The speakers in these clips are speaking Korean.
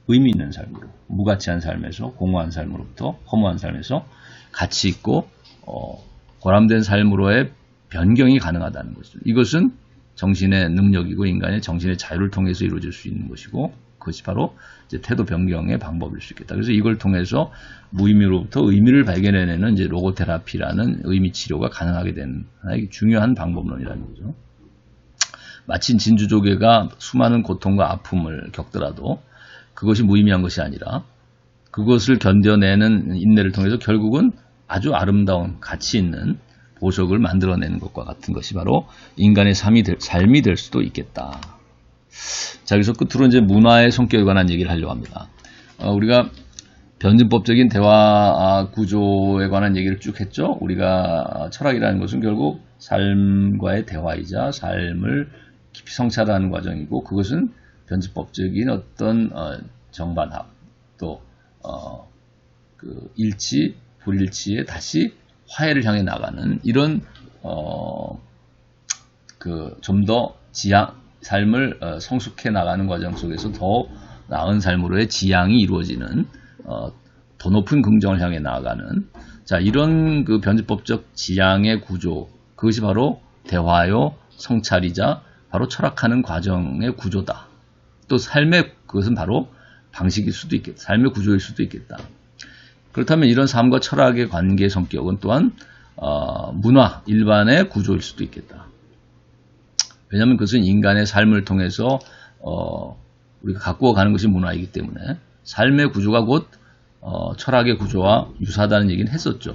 의미 있는 삶으로, 무가치한 삶에서, 공허한 삶으로부터 허무한 삶에서 가치 있고 보람된 삶으로의 변경이 가능하다는 것이죠. 이것은 정신의 능력이고 인간의 정신의 자유를 통해서 이루어질 수 있는 것이고, 그것이 바로 이제 태도 변경의 방법일 수 있겠다. 그래서 이걸 통해서 무의미로부터 의미를 발견해내는 이제 로고테라피라는 의미 치료가 가능하게 되는 하나의 중요한 방법론이라는 거죠. 마치 진주조개가 수많은 고통과 아픔을 겪더라도 그것이 무의미한 것이 아니라 그것을 견뎌내는 인내를 통해서 결국은 아주 아름다운 가치 있는 보석을 만들어내는 것과 같은 것이 바로 인간의 삶이 될 수도 있겠다. 자, 그래서 끝으로 이제 문화의 성격에 관한 얘기를 하려고 합니다. 우리가 변증법적인 대화 구조에 관한 얘기를 쭉 했죠. 우리가 철학이라는 것은 결국 삶과의 대화이자 삶을 깊이 성찰하는 과정이고, 그것은 변증법적인 어떤 정반합, 또 그 일치, 불일치에 다시 화해를 향해 나가는 이런 좀 더 삶을 성숙해 나가는 과정 속에서 더 나은 삶으로의 지향이 이루어지는 더 높은 긍정을 향해 나아가는, 자, 이런 그 변증법적 지향의 구조, 그것이 바로 대화요 성찰이자 바로 철학하는 과정의 구조다. 또 삶의 그것은 바로 방식일 수도 있겠다. 삶의 구조일 수도 있겠다. 그렇다면 이런 삶과 철학의 관계 성격은 또한 문화 일반의 구조일 수도 있겠다. 왜냐하면 그것은 인간의 삶을 통해서 우리가 가꾸어 가는 것이 문화이기 때문에 삶의 구조가 곧 철학의 구조와 유사하다는 얘기는 했었죠.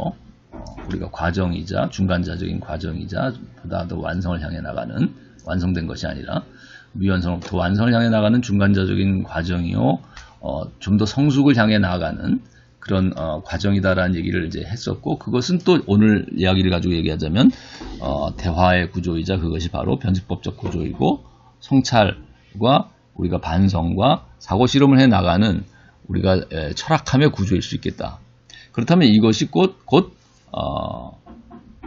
우리가 과정이자 중간자적인 과정이자 보다 더 완성을 향해 나가는, 완성된 것이 아니라 미완성부터 완성을 향해 나가는 중간자적인 과정이요, 좀 더 성숙을 향해 나아가는 그런 과정이다라는 얘기를 이제 했었고, 그것은 또 오늘 이야기를 가지고 얘기하자면 대화의 구조이자 그것이 바로 변증법적 구조이고, 성찰과 우리가 반성과 사고 실험을 해 나가는 우리가 철학함의 구조일 수 있겠다. 그렇다면 이것이 곧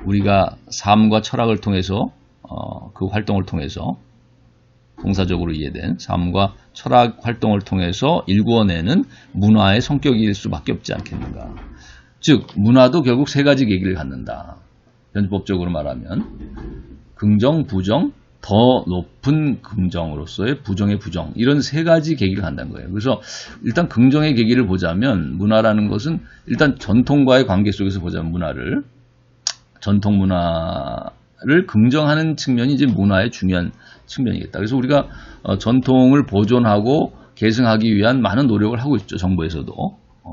우리가 삶과 철학을 통해서 그 활동을 통해서 동사적으로 이해된 삶과 철학 활동을 통해서 일구어내는 문화의 성격일 수밖에 없지 않겠는가. 즉 문화도 결국 세 가지 계기를 갖는다. 변증법적으로 말하면 긍정, 부정, 더 높은 긍정으로서의 부정의 부정, 이런 세 가지 계기를 갖는다는 거예요. 그래서 일단 긍정의 계기를 보자면 문화라는 것은 일단 전통과의 관계 속에서 보자면 문화를, 전통 문화를 긍정하는 측면이 이제 문화의 중요한 측면이겠다. 그래서 우리가 전통을 보존하고 계승하기 위한 많은 노력을 하고 있죠. 정부에서도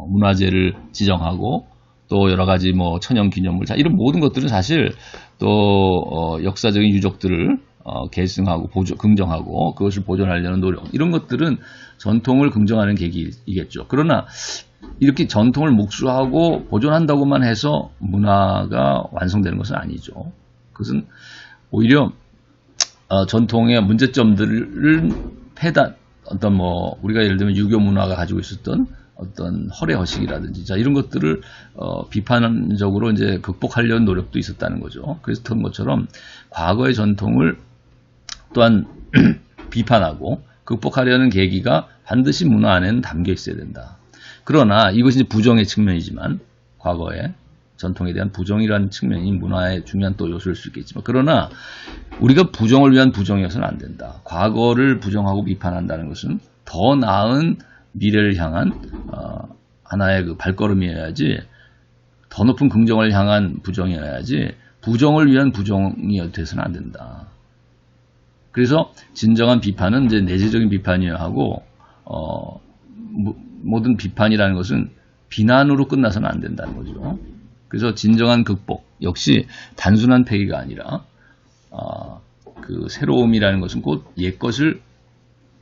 문화재를 지정하고 또 여러 가지 뭐 천연기념물, 이런 모든 것들은 사실 또 역사적인 유적들을 계승하고 긍정하고 그것을 보존하려는 노력, 이런 것들은 전통을 긍정하는 계기이겠죠. 그러나 이렇게 전통을 목수하고 보존한다고만 해서 문화가 완성되는 것은 아니죠. 그것은 오히려 전통의 문제점들을 어떤 우리가 예를 들면 유교 문화가 가지고 있었던 어떤 허례허식이라든지, 자, 이런 것들을 비판적으로 이제 극복하려는 노력도 있었다는 거죠. 그랬던 것처럼 과거의 전통을 또한 비판하고 극복하려는 계기가 반드시 문화 안에는 담겨 있어야 된다. 그러나 이것이 이제 부정의 측면이지만, 과거의 전통에 대한 부정이라는 측면이 문화의 중요한 또 요소일 수 있겠지만, 그러나 우리가 부정을 위한 부정이어서는 안 된다. 과거를 부정하고 비판한다는 것은 더 나은 미래를 향한 하나의 그 발걸음이어야지, 더 높은 긍정을 향한 부정이어야지 부정을 위한 부정이 돼서는 안 된다. 그래서 진정한 비판은 이제 내재적인 비판이어야 하고, 모든 비판이라는 것은 비난으로 끝나서는 안 된다는 거죠. 그래서 진정한 극복 역시 단순한 폐기가 아니라 그 새로움이라는 것은 곧 옛것을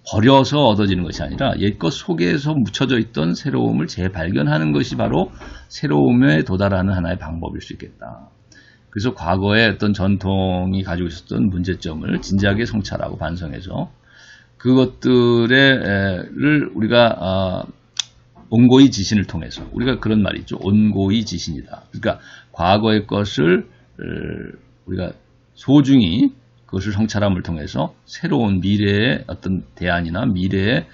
버려서 얻어지는 것이 아니라 옛것 속에서 묻혀져 있던 새로움을 재발견하는 것이 바로 새로움에 도달하는 하나의 방법일 수 있겠다. 그래서 과거의 어떤 전통이 가지고 있었던 문제점을 진지하게 성찰하고 반성해서 그것들을 우리가 온고의 지신을 통해서, 우리가 그런 말이 있죠. 온고의 지신이다. 그러니까 과거의 것을 우리가 소중히 그것을 성찰함을 통해서 새로운 미래의 어떤 대안이나 미래의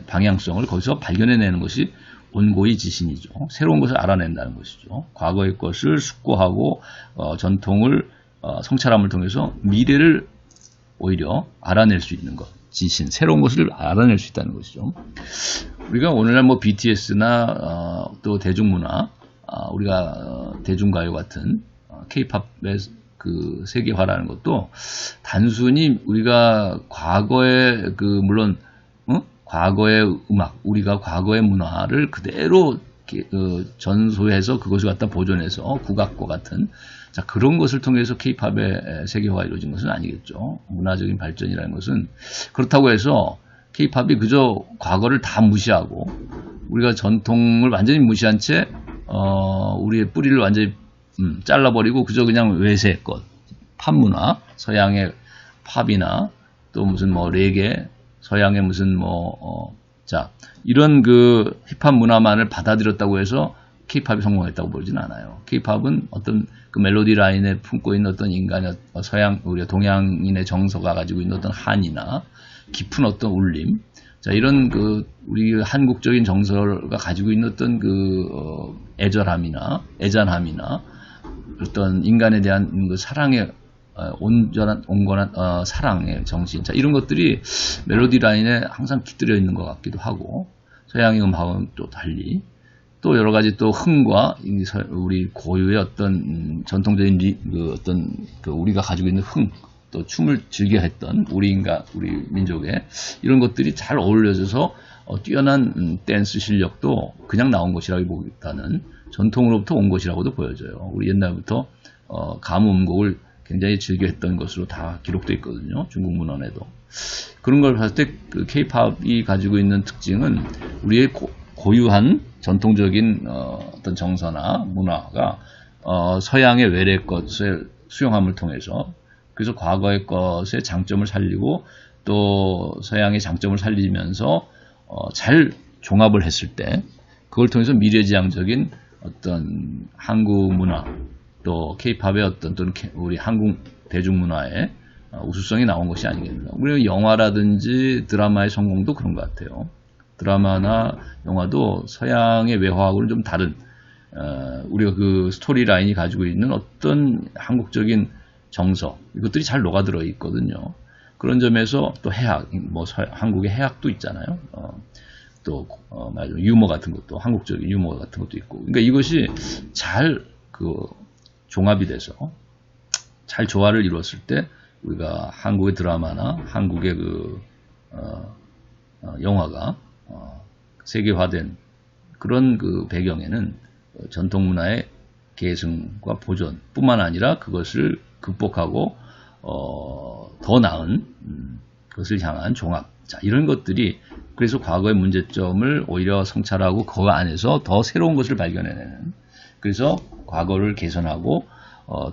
방향성을 거기서 발견해내는 것이 온고의 지신이죠. 새로운 것을 알아낸다는 것이죠. 과거의 것을 숙고하고 전통을 성찰함을 통해서 미래를 오히려 알아낼 수 있는 것, 지신, 새로운 것을 알아낼 수 있다는 것이죠. 우리가 오늘날 뭐 BTS나 또 대중문화, 우리가 대중가요 같은 K-팝의 그 세계화라는 것도 단순히 우리가 과거의 물론 과거의 음악, 우리가 과거의 문화를 그대로 전소해서 그것을 갖다 보존해서 국악과 같은 그런 것을 통해서 K-팝의 세계화가 이루어진 것은 아니겠죠. 문화적인 발전이라는 것은 그렇다고 해서 K-팝이 그저 과거를 다 무시하고 우리가 전통을 완전히 무시한 채 우리의 뿌리를 완전히 잘라버리고 그저 그냥 외세의 것, 팝 문화, 서양의 팝이나 또 무슨 뭐 레게, 서양의 무슨 이런 그 힙합 문화만을 받아들였다고 해서 K-팝이 성공했다고 보지는 않아요. K-팝은 어떤 그 멜로디 라인에 품고 있는 어떤 인간의 서양, 우리가 동양인의 정서가 가지고 있는 어떤 한이나 깊은 어떤 울림, 이런 우리 한국적인 정서가 가지고 있는 어떤 애절함이나 애잔함이나 어떤 인간에 대한 그 사랑의 온건한 사랑의 정신, 이런 것들이 멜로디 라인에 항상 깃들여 있는 것 같기도 하고, 서양의 음악은 또 달리 또 여러 가지 또 흥과 우리 고유의 어떤 전통적인 우리가 가지고 있는 흥, 또 춤을 즐겨 했던 우리 민족의 이런 것들이 잘 어울려져서 뛰어난 댄스 실력도 그냥 나온 것이라기보다는 전통으로부터 온 것이라고도 보여져요. 우리 옛날부터 가무 음곡을 굉장히 즐겨 했던 것으로 다 기록되어 있거든요. 중국 문헌에도. 그런 걸 봤을 때 그 K-팝이 가지고 있는 특징은 우리의 고유한 전통적인 어떤 정서나 문화가 서양의 외래의 것을 수용함을 통해서, 그래서 과거의 것의 장점을 살리고 또 서양의 장점을 살리면서 잘 종합을 했을 때 그걸 통해서 미래지향적인 어떤 한국 문화, 또 K-팝의 어떤 또는 우리 한국 대중문화의 우수성이 나온 것이 아니겠나. 우리 영화라든지 드라마의 성공도 그런 것 같아요. 드라마나 영화도 서양의 외화하고는 좀 다른 우리가 그 스토리 라인이 가지고 있는 어떤 한국적인 정서, 이것들이 잘 녹아들어 있거든요. 그런 점에서 또 해학, 한국의 해학도 있잖아요. 또 유머 같은 것도, 한국적인 유머 같은 것도 있고. 그러니까 이것이 잘 종합이 돼서 잘 조화를 이루었을 때 우리가 한국의 드라마나 한국의 영화가 세계화된 그런 배경에는 전통 문화의 계승과 보존 뿐만 아니라 그것을 극복하고 더 나은 그것을 향한 종합, 이런 것들이, 그래서 과거의 문제점을 오히려 성찰하고 그 안에서 더 새로운 것을 발견해내는, 그래서 과거를 개선하고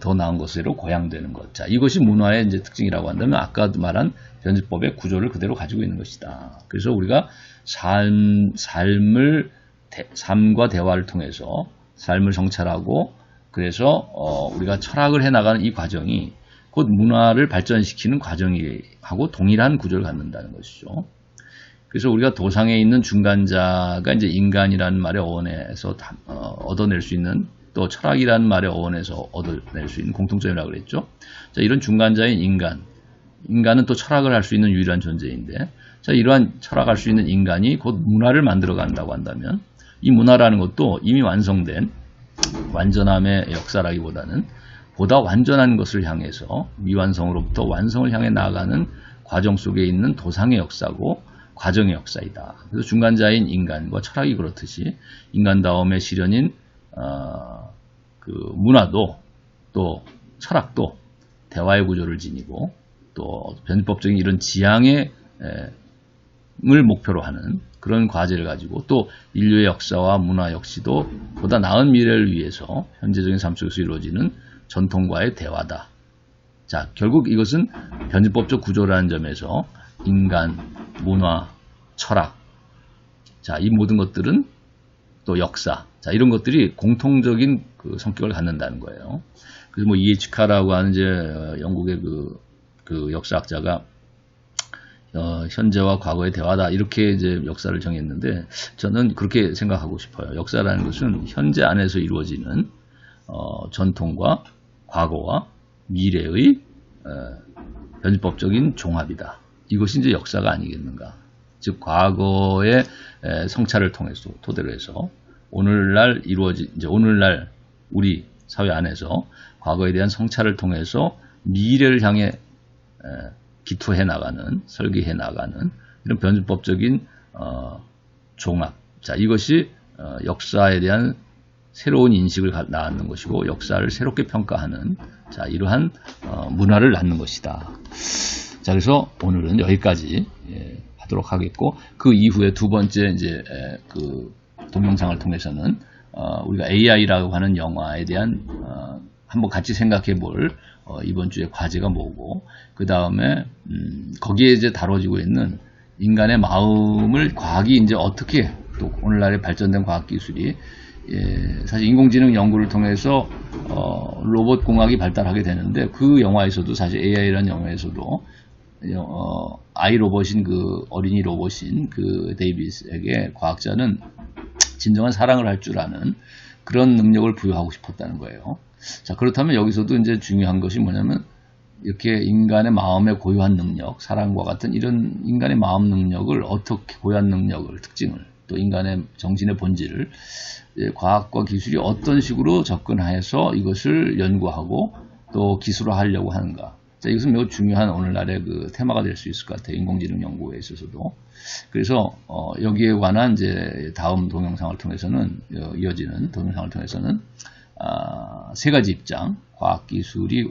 더 나은 것으로 고양되는 것. 이것이 문화의 이제 특징이라고 한다면 아까도 말한 변주법의 구조를 그대로 가지고 있는 것이다. 그래서 우리가 삶과 대화를 통해서 삶을 성찰하고, 그래서 우리가 철학을 해나가는 이 과정이 곧 문화를 발전시키는 과정하고 동일한 구조를 갖는다는 것이죠. 그래서 우리가 도상에 있는 중간자가 이제 인간이라는 말의 어원에서 얻어낼 수 있는, 또 철학이라는 말의 어원에서 얻어낼 수 있는 공통점이라고 그랬죠. 이런 중간자인 인간은 또 철학을 할 수 있는 유일한 존재인데, 이러한 철학할 수 있는 인간이 곧 문화를 만들어 간다고 한다면, 이 문화라는 것도 이미 완성된 완전함의 역사라기보다는 보다 완전한 것을 향해서 미완성으로부터 완성을 향해 나아가는 과정 속에 있는 도상의 역사고 과정의 역사이다. 그래서 중간자인 인간과 철학이 그렇듯이 인간다움의 실현인 문화도 또 철학도 대화의 구조를 지니고 또 변법적인 이런 지향을 목표로 하는 그런 과제를 가지고, 또 인류의 역사와 문화 역시도 보다 나은 미래를 위해서 현재적인 삶 속에서 이루어지는 전통과의 대화다. 결국 이것은 변증법적 구조라는 점에서 인간, 문화, 철학, 이 모든 것들은 또 역사, 이런 것들이 공통적인 성격을 갖는다는 거예요. 그래서 E.H. 카라고 하는 이제 영국의 그 역사학자가 현재와 과거의 대화다 이렇게 이제 역사를 정했는데 저는 그렇게 생각하고 싶어요. 역사라는 것은 현재 안에서 이루어지는 전통과 과거와 미래의 변법적인 종합이다. 이것이 이제 역사가 아니겠는가. 즉 과거의 성찰을 통해서 토대로 해서 오늘날 이제 오늘날 우리 사회 안에서 과거에 대한 성찰을 통해서 미래를 향해 기투해 나가는, 설계해 나가는 이런 변법적인 종합. 자, 이것이 역사에 대한 새로운 인식을 낳는 것이고 역사를 새롭게 평가하는 자 이러한 문화를 낳는 것이다. 자, 그래서 오늘은 여기까지 하도록 하겠고 그 이후에 두 번째 이제 그 동영상을 통해서는 우리가 AI라고 하는 영화에 대한 한번 같이 생각해 볼 이번 주에 과제가 뭐고 그 다음에 거기에 이제 다뤄지고 있는 인간의 마음을 과학이 이제 어떻게 또 오늘날의 발전된 과학 기술이 사실 인공지능 연구를 통해서 로봇 공학이 발달하게 되는데 그 영화에서도 사실 AI라는 영화에서도 아이 로봇인 그 어린이 로봇인 그 데이빗에게 과학자는 진정한 사랑을 할 줄 아는 그런 능력을 부여하고 싶었다는 거예요. 자, 그렇다면 여기서도 이제 중요한 것이 뭐냐면 이렇게 인간의 마음에 고유한 능력, 사랑과 같은 이런 인간의 마음 능력을 어떻게 고유한 능력을, 특징을 또 인간의 정신의 본질을 과학과 기술이 어떤 식으로 접근해서 이것을 연구하고 또 기술화하려고 하는가. 자, 이것은 매우 중요한 오늘날의 그 테마가 될 수 있을 것 같아요. 인공지능 연구에 있어서도. 그래서 여기에 관한 이제 다음 동영상을 통해서는 이어지는 동영상을 통해서는 세 가지 입장, 과학기술이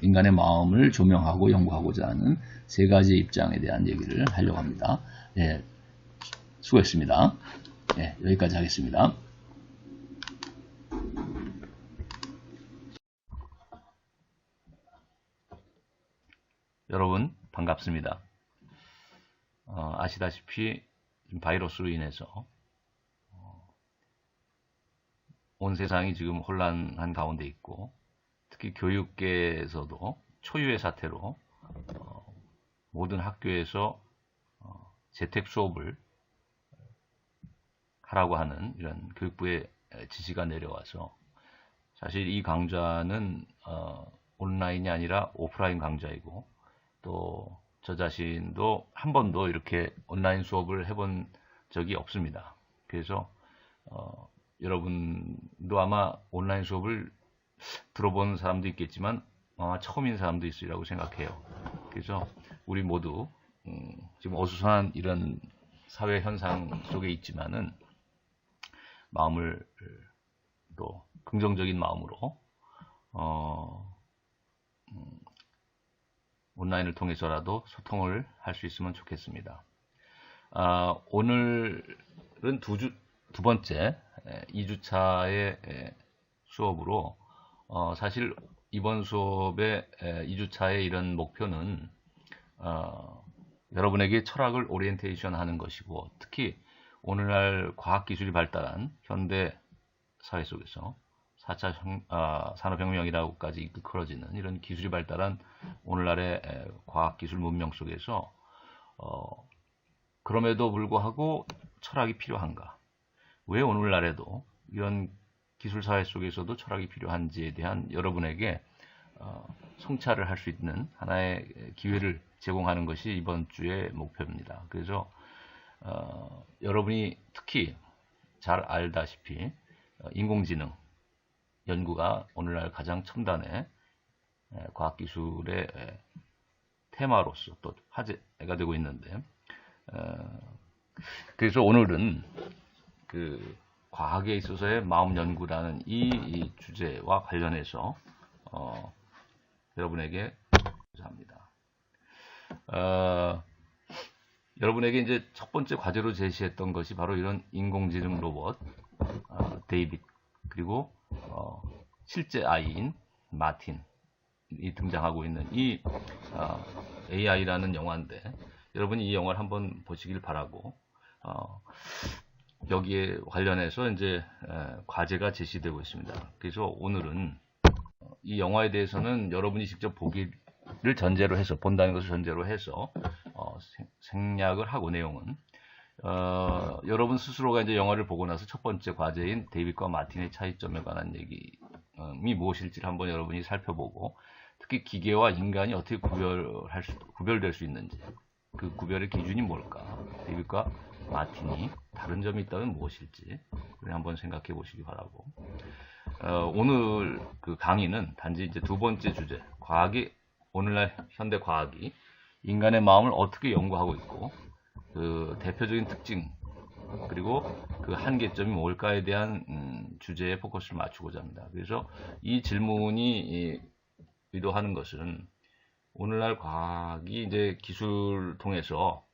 인간의 마음을 조명하고 연구하고자 하는 세 가지 입장에 대한 얘기를 하려고 합니다. 예, 수고했습니다. 예, 여기까지 하겠습니다. 여러분 반갑습니다. 아시다시피 바이러스로 인해서 온 세상이 지금 혼란한 가운데 있고 특히 교육계에서도 초유의 사태로 모든 학교에서 재택 수업을 하라고 하는 이런 교육부의 지시가 내려와서 사실 이 강좌는 온라인이 아니라 오프라인 강좌이고 또 저 자신도 한 번도 이렇게 온라인 수업을 해본 적이 없습니다. 그래서 여러분도 아마 온라인 수업을 들어본 사람도 있겠지만 아마 처음인 사람도 있으리라고 생각해요. 그래서 우리 모두 지금 어수선한 이런 사회 현상 속에 있지만은 마음을 또 긍정적인 마음으로 온라인을 통해서라도 소통을 할 수 있으면 좋겠습니다. 오늘은 두 번째 2주차의 수업으로 사실 이번 수업의 2주차의 이런 목표는 여러분에게 철학을 오리엔테이션 하는 것이고 특히 오늘날 과학기술이 발달한 현대 사회 속에서 4차 산업혁명이라고까지 이끌어지는 이런 기술이 발달한 오늘날의 과학기술 문명 속에서 그럼에도 불구하고 철학이 필요한가? 왜 오늘날에도 이런 기술사회 속에서도 철학이 필요한지에 대한 여러분에게 성찰을 할 수 있는 하나의 기회를 제공하는 것이 이번 주의 목표입니다. 그래서 여러분이 특히 잘 알다시피 인공지능 연구가 오늘날 가장 첨단의 과학기술의 테마로서 또 화제가 되고 있는데 그래서 오늘은 그 과학에 있어서의 마음 연구라는 이 주제와 관련해서 여러분에게 합니다. 여러분에게 이제 첫 번째 과제로 제시했던 것이 바로 이런 인공지능 로봇 데이빗 그리고 실제 아이인 마틴이 등장하고 있는 이 AI라는 영화인데 여러분이 이 영화를 한번 보시길 바라고 여기에 관련해서 이제 과제가 제시되고 있습니다. 그래서 오늘은 이 영화에 대해서는 여러분이 직접 전제로 해서 본다는 것을 전제로 해서 생략을 하고 내용은 여러분 스스로가 이제 영화를 보고 나서 첫 번째 과제인 데이빗과 마틴의 차이점에 관한 얘기이 무엇일지를 한번 여러분이 살펴보고 특히 기계와 인간이 어떻게 구별될 수 있는지 그 구별의 기준이 뭘까? 데이빗과 마틴이 다른 점이 있다면 무엇일지 한번 생각해 보시기 바라고. 오늘 그 강의는 단지 이제 두 번째 주제, 오늘날 현대 과학이 인간의 마음을 어떻게 연구하고 있고, 그 대표적인 특징, 그리고 그 한계점이 뭘까에 대한 주제에 포커스를 맞추고자 합니다. 그래서 이 질문이 의도하는 것은 오늘날 과학이 이제 기술을 통해서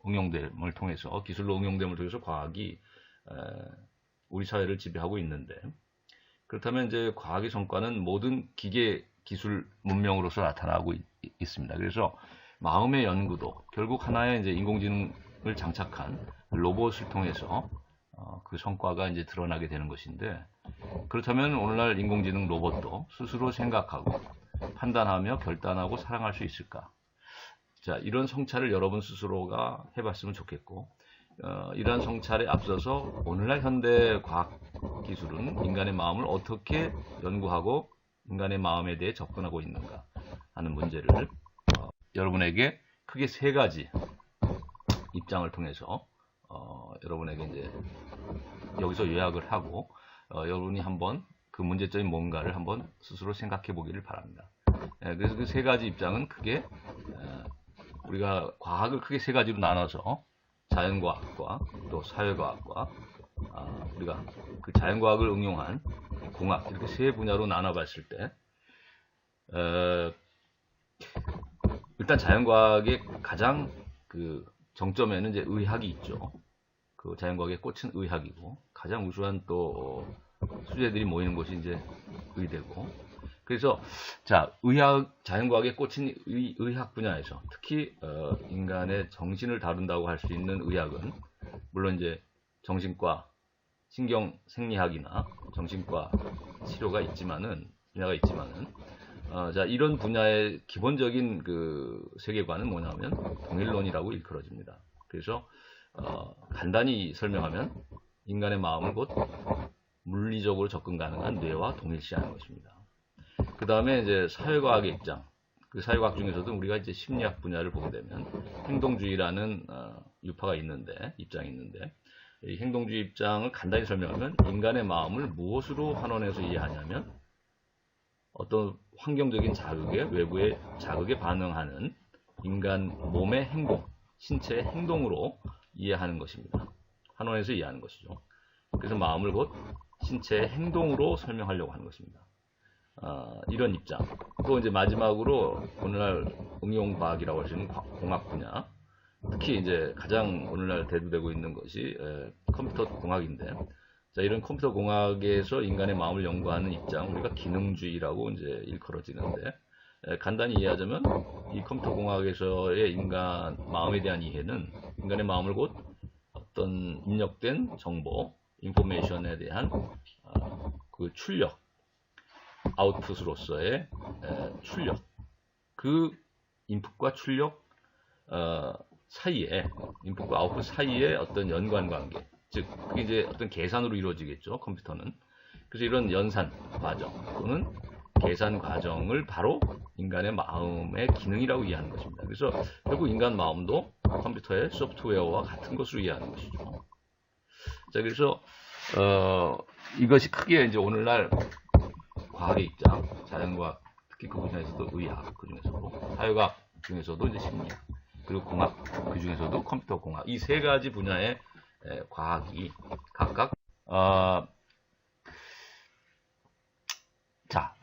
기술로 응용됨을 통해서 과학이 우리 사회를 지배하고 있는데, 그렇다면 이제 과학의 성과는 모든 기계 기술 문명으로서 나타나고 있습니다. 그래서 마음의 연구도 결국 하나의 이제 인공지능을 장착한 로봇을 통해서 그 성과가 이제 드러나게 되는 것인데, 그렇다면 오늘날 인공지능 로봇도 스스로 생각하고 판단하며 결단하고 사랑할 수 있을까? 자, 이런 성찰을 여러분 스스로가 해봤으면 좋겠고, 이러한 성찰에 앞서서 오늘날 현대 과학 기술은 인간의 마음을 어떻게 연구하고 인간의 마음에 대해 접근하고 있는가 하는 문제를 여러분에게 크게 세 가지 입장을 통해서 여러분에게 이제 여기서 요약을 하고 여러분이 한번 그 문제점이 뭔가를 한번 스스로 생각해 보기를 바랍니다. 그래서 그 세 가지 입장은 크게 우리가 과학을 크게 세 가지로 나눠서 자연과학과 또 사회과학과 우리가 그 자연과학을 응용한 공학 이렇게 세 분야로 나눠봤을 때 일단 자연과학의 가장 그 정점에는 이제 의학이 있죠. 그 자연과학의 꽃은 의학이고 가장 우수한 또 수재들이 모이는 곳이 이제 의대고, 그래서 자 자연과학의 꽃인 의학 분야에서 특히 인간의 정신을 다룬다고 할 수 있는 의학은 물론 이제 정신과 신경 생리학이나 정신과 치료가 분야가 있지만은 자 이런 분야의 기본적인 그 세계관은 뭐냐면 동일론이라고 일컬어집니다. 그래서 간단히 설명하면 인간의 마음을 곧 물리적으로 접근 가능한 뇌와 동일시하는 것입니다. 그 다음에 이제 사회과학의 입장. 그 사회과학 중에서도 우리가 이제 심리학 분야를 보게 되면 행동주의라는 입장이 있는데, 이 행동주의 입장을 간단히 설명하면 인간의 마음을 무엇으로 환원해서 이해하냐면 어떤 환경적인 외부의 자극에 반응하는 인간 몸의 행동, 신체의 행동으로 이해하는 것입니다. 환원해서 이해하는 것이죠. 그래서 마음을 곧 신체의 행동으로 설명하려고 하는 것입니다. 이런 입장. 또 이제 마지막으로 오늘날 응용과학이라고 할 수 있는 공학 분야. 특히 이제 가장 오늘날 대두되고 있는 것이 컴퓨터 공학인데, 자, 이런 컴퓨터 공학에서 인간의 마음을 연구하는 입장, 우리가 기능주의라고 이제 일컬어지는데, 간단히 이해하자면 이 컴퓨터 공학에서의 인간 마음에 대한 이해는 인간의 마음을 곧 어떤 입력된 정보, 인포메이션에 대한 그 출력, 아웃풋으로서의 출력, 그 인풋과 출력 사이에, 인풋과 아웃풋 사이에 어떤 연관관계, 즉 그게 이제 어떤 계산으로 이루어지겠죠, 컴퓨터는. 그래서 이런 연산 과정 또는 계산 과정을 바로 인간의 마음의 기능이라고 이해하는 것입니다. 그래서 결국 인간 마음도 컴퓨터의 소프트웨어와 같은 것으로 이해하는 것이죠. 자, 그래서 이것이 크게 이제 오늘날 과학의 입장, 자연과학, 특히 그 분야에서도 의학, 그 중에서도 사회과학 중에서도 이제 심리학, 그리고 공학, 그 중에서도 컴퓨터 공학, 이 세 가지 분야의 과학이 각각 자,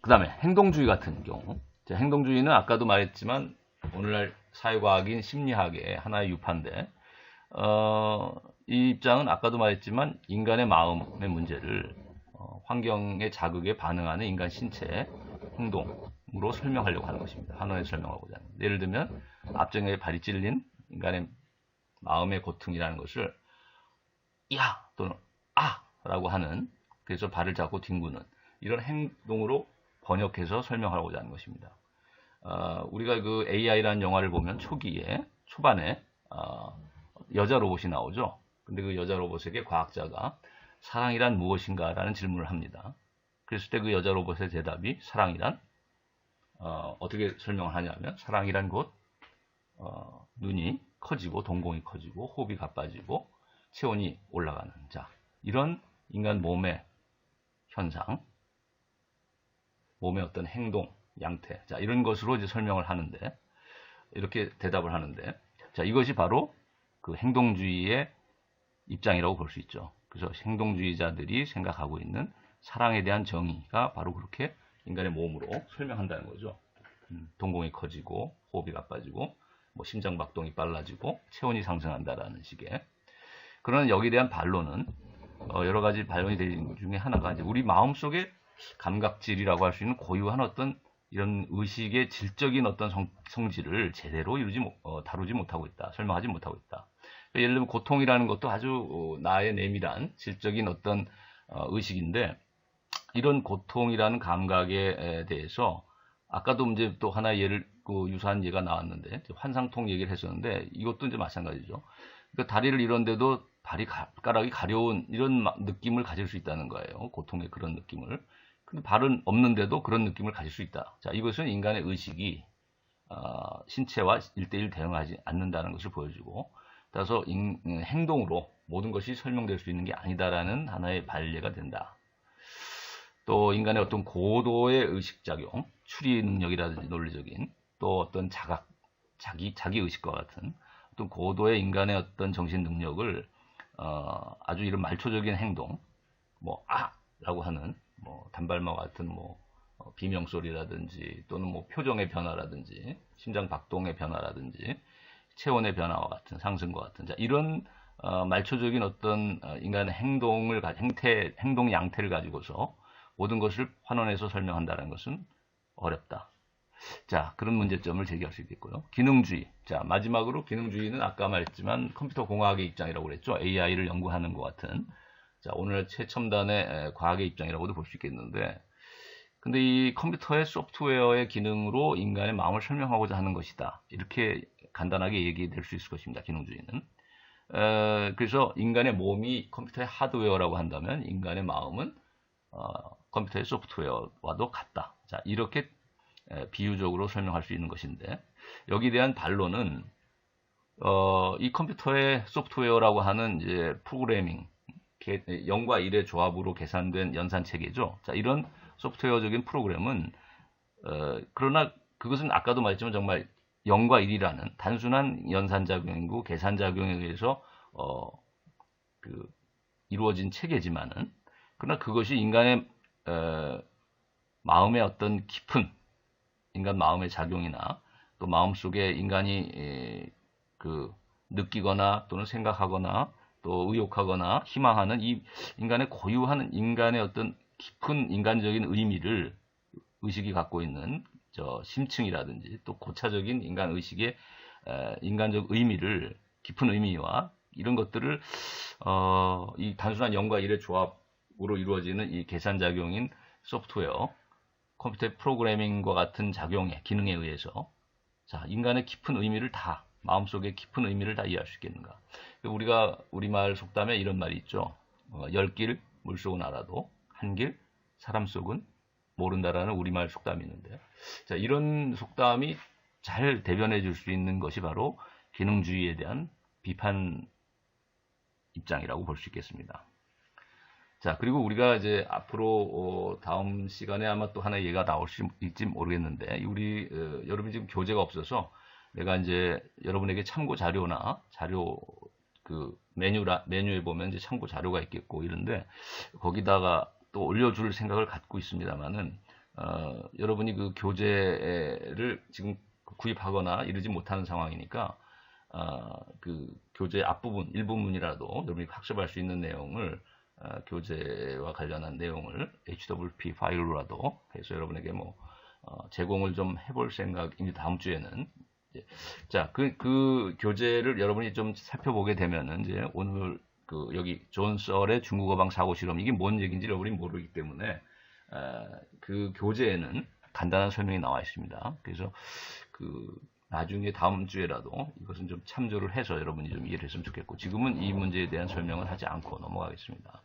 그 다음에 행동주의 같은 경우, 행동주의는 아까도 말했지만 오늘날 사회과학인 심리학의 하나의 유파인데, 이 입장은 아까도 말했지만 인간의 마음의 문제를 환경의 자극에 반응하는 인간 신체의 행동으로 설명하려고 하는 것입니다. 한원에서 설명하고자 하는. 예를 들면 앞정에 발이 찔린 인간의 마음의 고통이라는 것을 야 또는 아 라고 하는, 그래서 발을 잡고 뒹구는 이런 행동으로 번역해서 설명하고자 하는 것입니다. 우리가 그 AI라는 영화를 보면 초반에 여자 로봇이 나오죠. 근데 그 여자 로봇에게 과학자가 사랑이란 무엇인가 라는 질문을 합니다. 그랬을 때 그 여자 로봇의 대답이 사랑이란 어떻게 설명을 하냐면 사랑이란 곧 눈이 커지고 동공이 커지고 호흡이 가빠지고 체온이 올라가는 자 이런 인간 몸의 현상, 몸의 어떤 행동, 양태 자 이런 것으로 이제 설명을 하는데 이렇게 대답을 하는데 자 이것이 바로 그 행동주의의 입장이라고 볼 수 있죠. 그래서 행동주의자들이 생각하고 있는 사랑에 대한 정의가 바로 그렇게 인간의 몸으로 설명한다는 거죠. 동공이 커지고 호흡이 가빠지고 뭐 심장박동이 빨라지고 체온이 상승한다라는 식의. 그러나 여기에 대한 반론은 여러 가지 반론이 되는 것 중에 하나가 이제 우리 마음속에 감각질이라고 할 수 있는 고유한 어떤 이런 의식의 질적인 어떤 성질을 제대로 다루지 못하고 있다. 설명하지 못하고 있다. 예를 들면 고통이라는 것도 아주 나의 내밀한 질적인 어떤 의식인데 이런 고통이라는 감각에 대해서 아까도 이제 또 하나의 예를 유사한 예가 나왔는데 환상통 얘기를 했었는데 이것도 이제 마찬가지죠. 그러니까 다리를 이런데도 발가락이 가려운 이런 느낌을 가질 수 있다는 거예요. 고통의 그런 느낌을. 근데 발은 없는데도 그런 느낌을 가질 수 있다. 자, 이것은 인간의 의식이 신체와 1대1 대응하지 않는다는 것을 보여주고 따라서 행동으로 모든 것이 설명될 수 있는 게 아니다라는 하나의 반례가 된다. 또 인간의 어떤 고도의 의식작용, 추리 능력이라든지 논리적인 또 어떤 자기 의식과 같은 어떤 고도의 인간의 어떤 정신 능력을 아주 이런 말초적인 행동, 라고 하는 단발마 같은 비명소리라든지 또는 표정의 변화라든지 심장 박동의 변화라든지 체온의 변화와 같은 상승과 같은 자 이런 말초적인 어떤 인간의 행동 양태를 가지고서 모든 것을 환원해서 설명한다는 것은 어렵다. 자, 그런 문제점을 제기할 수 있겠고요. 기능주의. 자, 마지막으로 기능주의는 아까 말했지만 컴퓨터 공학의 입장이라고 그랬죠. AI를 연구하는 것 같은. 자, 오늘날 최첨단의 과학의 입장이라고도 볼 수 있겠는데, 근데 이 컴퓨터의 소프트웨어의 기능으로 인간의 마음을 설명하고자 하는 것이다. 이렇게 간단하게 얘기될 수 있을 것입니다. 기능주의는. 그래서 인간의 몸이 컴퓨터의 하드웨어라고 한다면 인간의 마음은 컴퓨터의 소프트웨어와도 같다. 자, 이렇게 비유적으로 설명할 수 있는 것인데 여기에 대한 반론은 이 컴퓨터의 소프트웨어라고 하는 이제 프로그래밍 0과 1의 조합으로 계산된 연산 체계죠. 자, 이런 소프트웨어적인 프로그램은 그러나 그것은 아까도 말했지만 정말 0과 1이라는 단순한 연산작용이고 계산작용에 의해서 이루어진 체계지만은 그러나 그것이 인간의 마음의 어떤 깊은 인간 마음의 작용이나 또 마음속에 인간이 느끼거나 또는 생각하거나 또 의욕하거나 희망하는 이 인간의 고유한 인간의 어떤 깊은 인간적인 의식이 갖고 있는 심층이라든지 또 고차적인 인간 의식의 인간적 의미를 깊은 의미와 이런 것들을 이 단순한 0과 1의 조합으로 이루어지는 이 계산작용인 소프트웨어 컴퓨터 프로그래밍과 같은 작용의 기능에 의해서 자 인간의 깊은 의미를 다 마음속의 깊은 의미를 다 이해할 수 있겠는가. 우리가 우리말 속담에 이런 말이 있죠. 10길 물속은 알아도 한 길 사람 속은 모른다라는 우리말 속담이 있는데 자 이런 속담이 잘 대변해 줄 수 있는 것이 바로 기능주의에 대한 비판 입장이라고 볼 수 있겠습니다. 자, 그리고 우리가 이제 앞으로 다음 시간에 아마 또 하나 얘기가 나올 수 있을지 모르겠는데 우리 여러분이 지금 교재가 없어서 내가 이제 여러분에게 참고 자료나 메뉴에 보면 이제 참고 자료가 있겠고 이런데 거기다가 또 올려줄 생각을 갖고 있습니다만은 여러분이 그 교재를 지금 구입하거나 이러지 못하는 상황이니까 그 교재 앞부분 일부분이라도 여러분이 학습할 수 있는 내용을 교재와 관련한 내용을 HWP 파일로라도 해서 여러분에게 제공을 좀 해볼 생각입니다. 다음 주에는. 자, 그 교재를 여러분이 좀 살펴보게 되면은 이제 오늘 여기 존 썰의 중국어방 사고 실험 이게 뭔 얘기인지 여러분이 모르기 때문에 그 교재에는 간단한 설명이 나와 있습니다. 그래서 나중에 다음 주에라도 이것은 좀 참조를 해서 여러분이 좀 이해를 했으면 좋겠고, 지금은 이 문제에 대한 설명을 하지 않고 넘어가겠습니다.